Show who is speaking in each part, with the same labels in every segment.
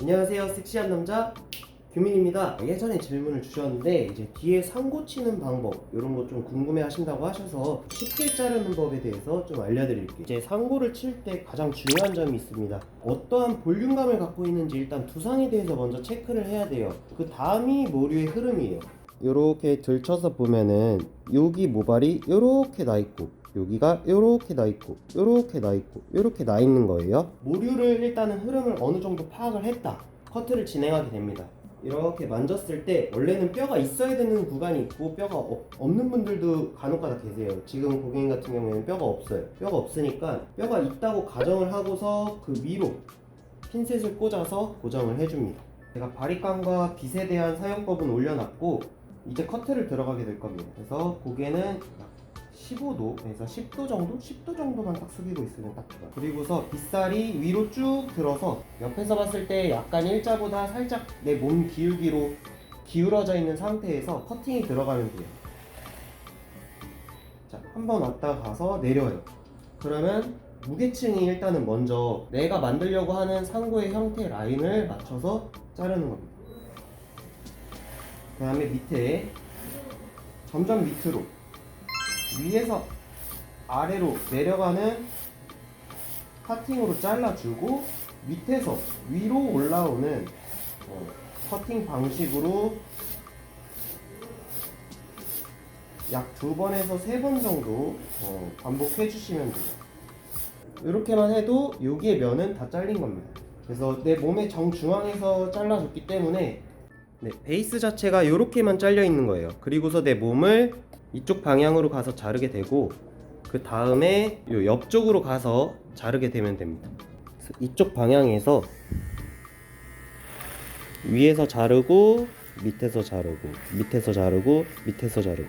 Speaker 1: 안녕하세요. 섹시한 남자 규민입니다. 예전에 질문을 주셨는데 이제 뒤에 상고 치는 방법 이런 거 좀 궁금해 하신다고 하셔서 쉽게 자르는 법에 대해서 좀 알려드릴게요. 이제 상고를 칠 때 가장 중요한 점이 있습니다. 어떠한 볼륨감을 갖고 있는지 일단 두상에 대해서 먼저 체크를 해야 돼요. 그 다음이 모류의 흐름이에요. 이렇게 들쳐서 보면은 여기 모발이 이렇게 나 있고 여기가 요렇게 나 있고 요렇게 나 있고 요렇게 나 있는 거예요. 모류를 일단은 흐름을 어느 정도 파악을 했다, 커트를 진행하게 됩니다. 이렇게 만졌을 때 원래는 뼈가 있어야 되는 구간이 있고 뼈가 없는 분들도 간혹가다 계세요. 지금 고객님 같은 경우에는 뼈가 없어요. 뼈가 없으니까 뼈가 있다고 가정을 하고서 그 위로 핀셋을 꽂아서 고정을 해줍니다. 제가 바리깡과 빗에 대한 사용법은 올려놨고 이제 커트를 들어가게 될 겁니다. 그래서 고개는 15도에서 10도 정도? 10도 정도만 딱 숙이고 있으면 딱 좋아요. 그리고서 빗살이 위로 쭉 들어서 옆에서 봤을 때 약간 일자보다 살짝 내 몸 기울기로 기울어져 있는 상태에서 커팅이 들어가면 돼요. 자, 한번 왔다 가서 내려요. 그러면 무게층이 일단은 먼저 내가 만들려고 하는 상고의 형태 라인을 맞춰서 자르는 겁니다. 그 다음에 밑에 점점 밑으로 위에서 아래로 내려가는 커팅으로 잘라주고 밑에서 위로 올라오는 커팅 방식으로 약 2번에서 3번 정도 반복해 주시면 돼요. 이렇게만 해도 여기의 면은 다 잘린 겁니다. 그래서 내 몸의 정중앙에서 잘라줬기 때문에 베이스 자체가 이렇게만 잘려 있는 거예요. 그리고서 내 몸을 이쪽 방향으로 가서 자르게 되고 그 다음에 요 옆쪽으로 가서 자르게 되면 됩니다. 이쪽 방향에서 위에서 자르고 밑에서 자르고 밑에서 자르고 밑에서 자르고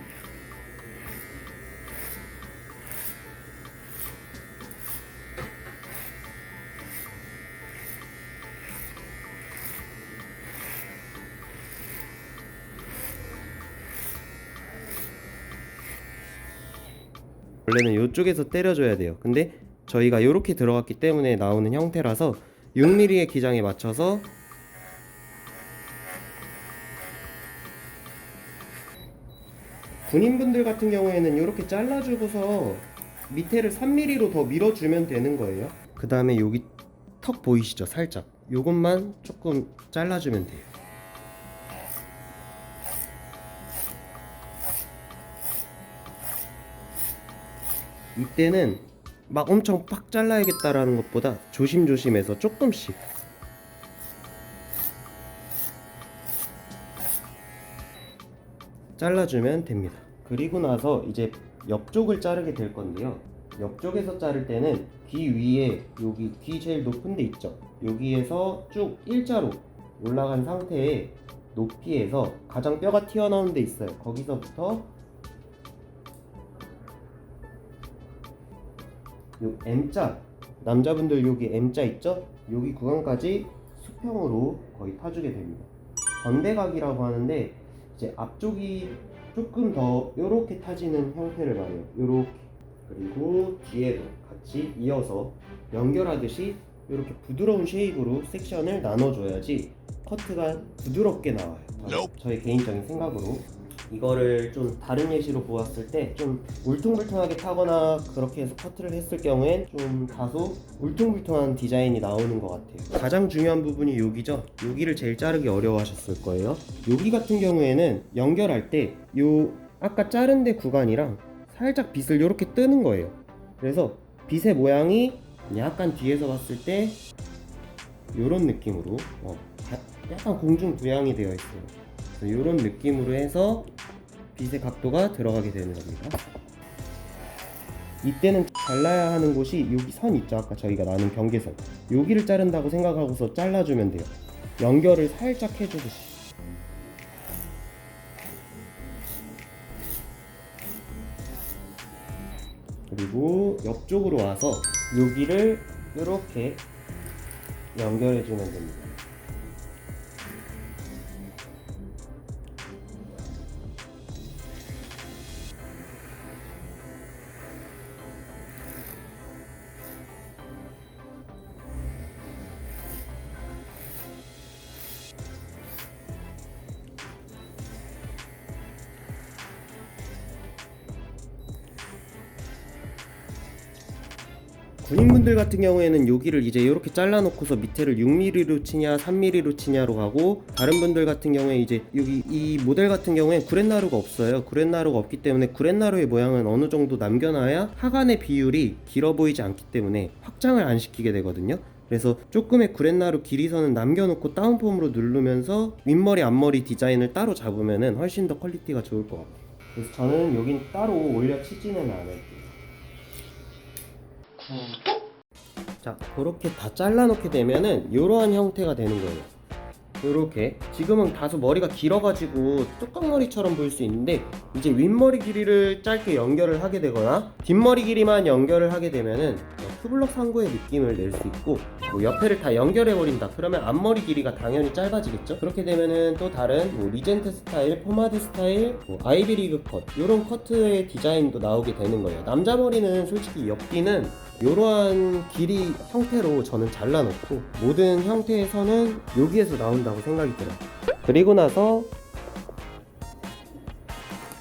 Speaker 1: 원래는 이쪽에서 때려줘야 돼요. 근데 저희가 이렇게 들어갔기 때문에 나오는 형태라서 6mm의 기장에 맞춰서 군인분들 같은 경우에는 이렇게 잘라주고서 밑에를 3mm로 더 밀어주면 되는 거예요. 그 다음에 여기 턱 보이시죠? 살짝 요것만 조금 잘라주면 돼요. 이때는 막 엄청 빡 잘라야겠다라는 것보다 조심조심해서 조금씩 잘라주면 됩니다. 그리고 나서 이제 옆쪽을 자르게 될 건데요. 옆쪽에서 자를 때는 귀 위에 여기 귀 제일 높은 데 있죠? 여기에서 쭉 일자로 올라간 상태의 높이에서 가장 뼈가 튀어나오는 데 있어요. 거기서부터 요 M자, 남자분들 여기 M자 있죠? 여기 구간까지 수평으로 거의 타주게 됩니다. 전대각이라고 하는데 이제 앞쪽이 조금 더 요렇게 타지는 형태를 말해요. 요렇게. 그리고 뒤에도 같이 이어서 연결하듯이 이렇게 부드러운 쉐입으로 섹션을 나눠줘야지 커트가 부드럽게 나와요. 저의 개인적인 생각으로 이거를 좀 다른 예시로 보았을 때 좀 울퉁불퉁하게 타거나 그렇게 해서 커트를 했을 경우엔 좀 다소 울퉁불퉁한 디자인이 나오는 것 같아요. 가장 중요한 부분이 여기죠. 여기를 제일 자르기 어려워하셨을 거예요. 여기 같은 경우에는 연결할 때 요 아까 자른 데 구간이랑 살짝 빗을 이렇게 뜨는 거예요. 그래서 빗의 모양이 약간 뒤에서 봤을 때 이런 느낌으로 약간 공중부양이 되어 있어요. 이런 느낌으로 해서 빗의 각도가 들어가게 되는 겁니다. 이때는 잘라야 하는 곳이 여기 선 있죠? 아까 저희가 나눈 경계선, 여기를 자른다고 생각하고서 잘라주면 돼요. 연결을 살짝 해주듯이. 그리고 옆쪽으로 와서 여기를 이렇게 연결해주면 됩니다. 군인분들 같은 경우에는 여기를 이제 이렇게 잘라놓고서 밑에를 6mm로 치냐 3mm로 치냐로 가고, 다른 분들 같은 경우에 이제 여기 이 모델 같은 경우에 구렛나루가 없어요. 구렛나루가 없기 때문에 구렛나루의 모양은 어느 정도 남겨놔야 하관의 비율이 길어 보이지 않기 때문에 확장을 안 시키게 되거든요. 그래서 조금의 구렛나루 길이선은 남겨놓고 다운폼으로 누르면서 윗머리 앞머리 디자인을 따로 잡으면은 훨씬 더 퀄리티가 좋을 것 같아요. 그래서 저는 여긴 따로 올려 치지는 않을게요. 자, 그렇게 다 잘라놓게 되면은 이러한 형태가 되는 거예요. 이렇게 지금은 다소 머리가 길어가지고 뚜껑머리처럼 보일 수 있는데, 이제 윗머리 길이를 짧게 연결을 하게 되거나 뒷머리 길이만 연결을 하게 되면은 투블럭 상고의 느낌을 낼 수 있고, 뭐 옆에를 다 연결해 버린다 그러면 앞머리 길이가 당연히 짧아지겠죠. 그렇게 되면은 또 다른 뭐 리젠트 스타일, 포마드 스타일, 뭐 아이비리그 컷, 이런 커트의 디자인도 나오게 되는 거예요. 남자 머리는 솔직히 옆뒤는 이러한 길이 형태로 저는 잘라놓고, 모든 형태에서는 여기에서 나온다고 생각이 들어요. 그리고 나서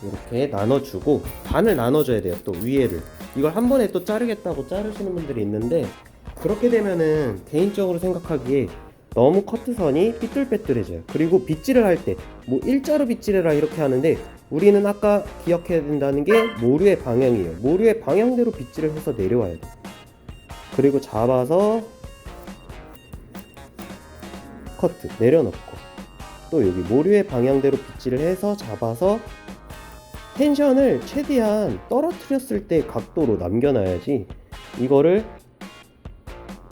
Speaker 1: 이렇게 나눠주고, 반을 나눠줘야 돼요. 또 위에를 이걸 한 번에 또 자르겠다고 자르시는 분들이 있는데, 그렇게 되면은 개인적으로 생각하기에 너무 커트선이 삐뚤빼뚤해져요. 그리고 빗질을 할 때 뭐 일자로 빗질해라 이렇게 하는데, 우리는 아까 기억해야 된다는 게 모류의 방향이에요. 모류의 방향대로 빗질을 해서 내려와야 돼요. 그리고 잡아서 커트 내려놓고, 또 여기 모류의 방향대로 빗질을 해서 잡아서 텐션을 최대한 떨어뜨렸을 때 각도로 남겨놔야지, 이거를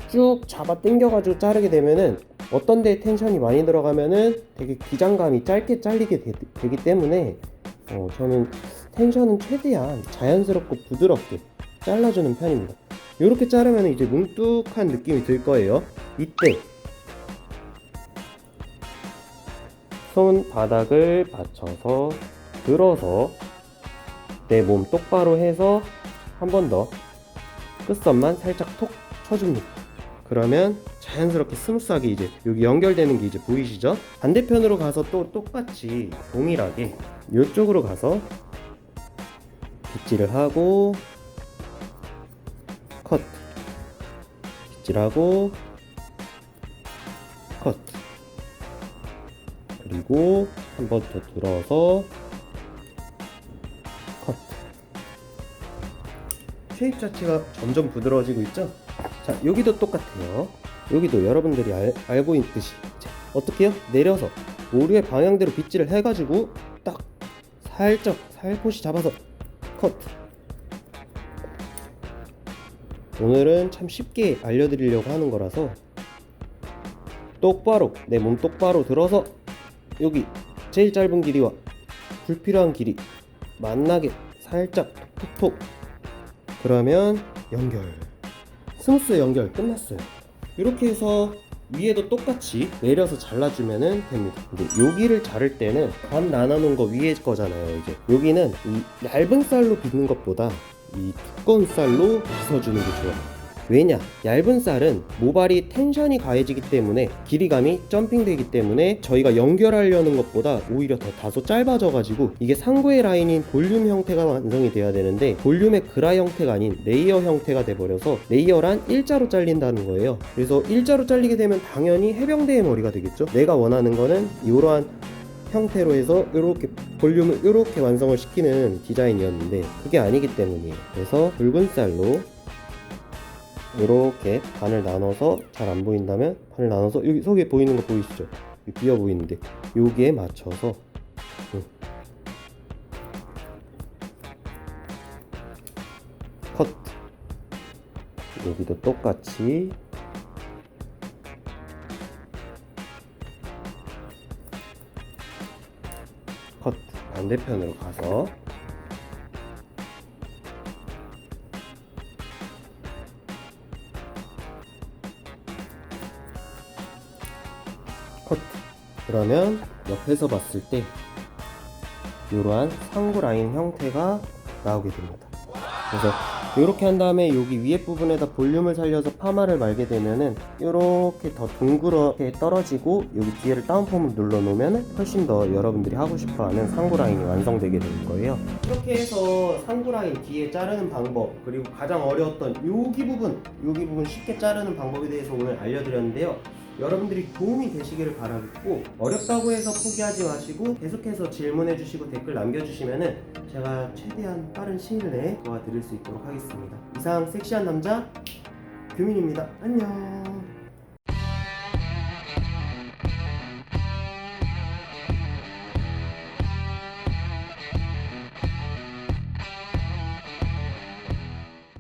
Speaker 1: 쭉 잡아 당겨가지고 자르게 되면은 어떤 데에 텐션이 많이 들어가면은 되게 기장감이 짧게 잘리게 되기 때문에 저는 텐션은 최대한 자연스럽고 부드럽게 잘라주는 편입니다. 이렇게 자르면 이제 뭉툭한 느낌이 들 거예요. 이때 손바닥을 받쳐서 들어서 내 몸 똑바로 해서 한 번 더 끝선만 살짝 톡 쳐줍니다. 그러면 자연스럽게 스무스하게 이제 여기 연결되는 게 이제 보이시죠? 반대편으로 가서 또 똑같이 동일하게 이쪽으로 가서 빗질을 하고 커트, 빗질하고 커트, 그리고 한 번 더 들어서 커트. 쉐입 자체가 점점 부드러워지고 있죠? 자, 여기도 똑같아요. 여기도 여러분들이 알고 있듯이 어떻게 해요? 내려서 모류의 방향대로 빗질을 해가지고 딱 살짝 살포시 잡아서 커트. 오늘은 참 쉽게 알려드리려고 하는 거라서 똑바로 내 몸 똑바로 들어서 여기 제일 짧은 길이와 불필요한 길이 만나게 살짝 톡톡, 그러면 연결, 스무스 연결 끝났어요. 이렇게 해서 위에도 똑같이 내려서 잘라주면 됩니다. 근데 여기를 자를 때는 반 나눠놓은 거 위에 거잖아요. 이제 여기는 이 얇은 쌀로 빗는 것보다 이 두꺼운 쌀로 빗어주는 게 좋아요. 왜냐? 얇은 쌀은 모발이 텐션이 가해지기 때문에 길이감이 점핑되기 때문에 저희가 연결하려는 것보다 오히려 더 다소 짧아져가지고 이게 상부의 라인인 볼륨 형태가 완성이 돼야 되는데 볼륨의 그라 형태가 아닌 레이어 형태가 돼버려서 레이어란 일자로 잘린다는 거예요. 그래서 일자로 잘리게 되면 당연히 해병대의 머리가 되겠죠. 내가 원하는 거는 이러한 형태로 해서 이렇게 볼륨을 이렇게 완성을 시키는 디자인이었는데 그게 아니기 때문이에요. 그래서 붉은 쌀로 이렇게 반을 나눠서, 잘 안 보인다면 반을 나눠서 여기 속에 보이는 거 보이시죠? 비어 보이는데 여기에 맞춰서 커트. 여기도 똑같이 커트. 반대편으로 가서 커트. 그러면 옆에서 봤을 때 이러한 상부 라인 형태가 나오게 됩니다. 그래서 이렇게 한 다음에 여기 위에 부분에다 볼륨을 살려서 파마를 말게 되면은 이렇게 더 둥그렇게 떨어지고 여기 뒤에를 다운펌을 눌러 놓으면 훨씬 더 여러분들이 하고 싶어하는 상고 라인이 완성되게 될 거예요. 이렇게 해서 상고 라인 뒤에 자르는 방법, 그리고 가장 어려웠던 여기 부분 쉽게 자르는 방법에 대해서 오늘 알려드렸는데요. 여러분들이 도움이 되시기를 바라겠고, 어렵다고 해서 포기하지 마시고 계속해서 질문해 주시고 댓글 남겨주시면은 제가 최대한 빠른 시일 내에 도와드릴 수 있도록 하겠습니다. 이상 섹시한 남자 규민입니다. 안녕.